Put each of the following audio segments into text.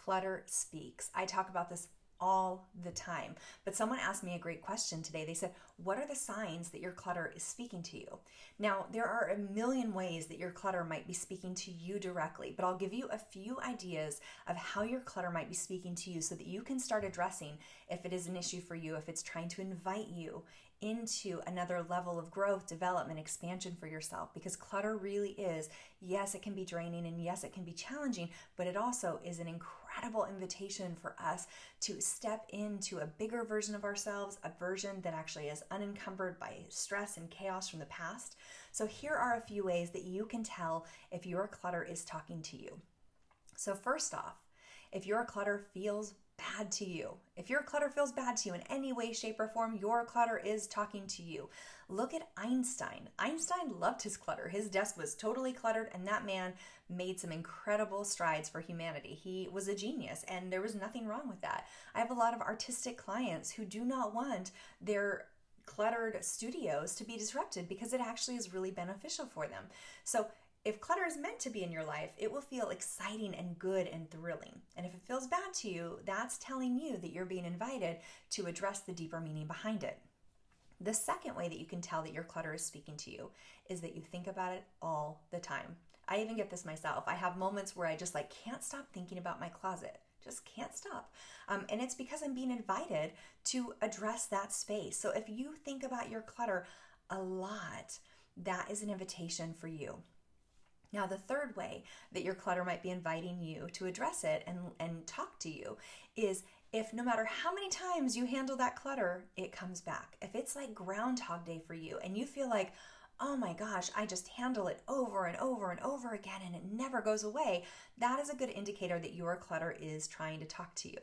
Clutter speaks. I talk about this all the time. But someone asked me a great question today. They said, what are the signs that your clutter is speaking to you? Now, there are a million ways that your clutter might be speaking to you directly, but I'll give you a few ideas of how your clutter might be speaking to you so that you can start addressing if it is an issue for you, if it's trying to invite you into another level of growth, development, expansion for yourself. Because clutter really is, yes, it can be draining and yes, it can be challenging, but it also is an incredible invitation for us to step into a bigger version of ourselves, a version that actually is unencumbered by stress and chaos from the past. So here are a few ways that you can tell if your clutter is talking to you. So first off, if your clutter feels bad to you, if your clutter feels bad to you in any way, shape, or form, your clutter is talking to you. Look at Einstein. Einstein loved his clutter. His desk was totally cluttered, and that man made some incredible strides for humanity. He was a genius, and there was nothing wrong with that. I have a lot of artistic clients who do not want their cluttered studios to be disrupted because it actually is really beneficial for them. So if clutter is meant to be in your life, it will feel exciting and good and thrilling. And if it feels bad to you, that's telling you that you're being invited to address the deeper meaning behind it. The second way that you can tell that your clutter is speaking to you is that you think about it all the time. I even get this myself. I have moments where I just can't stop thinking about my closet. Just can't stop. And it's because I'm being invited to address that space. So if you think about your clutter a lot, that is an invitation for you. Now, the third way that your clutter might be inviting you to address it and talk to you is if no matter how many times you handle that clutter, it comes back. If it's like Groundhog Day for you and you feel like, oh my gosh, I just handle it over and over and over again and it never goes away, that is a good indicator that your clutter is trying to talk to you.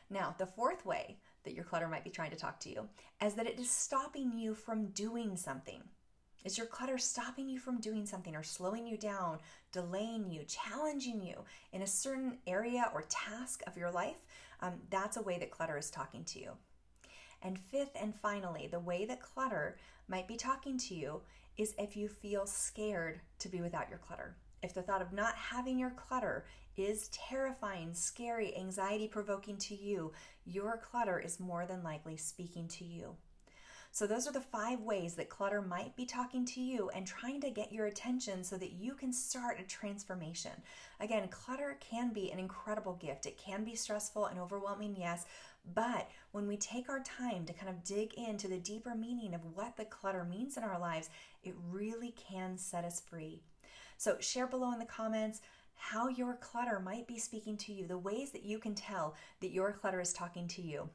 Now, the fourth way that your clutter might be trying to talk to you is that it is stopping you from doing something. Is your clutter stopping you from doing something or slowing you down, delaying you, challenging you in a certain area or task of your life? That's a way that clutter is talking to you. And fifth and finally, the way that clutter might be talking to you is if you feel scared to be without your clutter. If the thought of not having your clutter is terrifying, scary, anxiety-provoking to you, your clutter is more than likely speaking to you. So those are the 5 ways that clutter might be talking to you and trying to get your attention so that you can start a transformation. Again, clutter can be an incredible gift. It can be stressful and overwhelming, yes, but when we take our time to kind of dig into the deeper meaning of what the clutter means in our lives, it really can set us free. So share below in the comments how your clutter might be speaking to you, the ways that you can tell that your clutter is talking to you.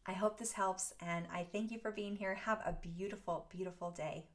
I hope this helps, and I thank you for being here. Have a beautiful, beautiful day.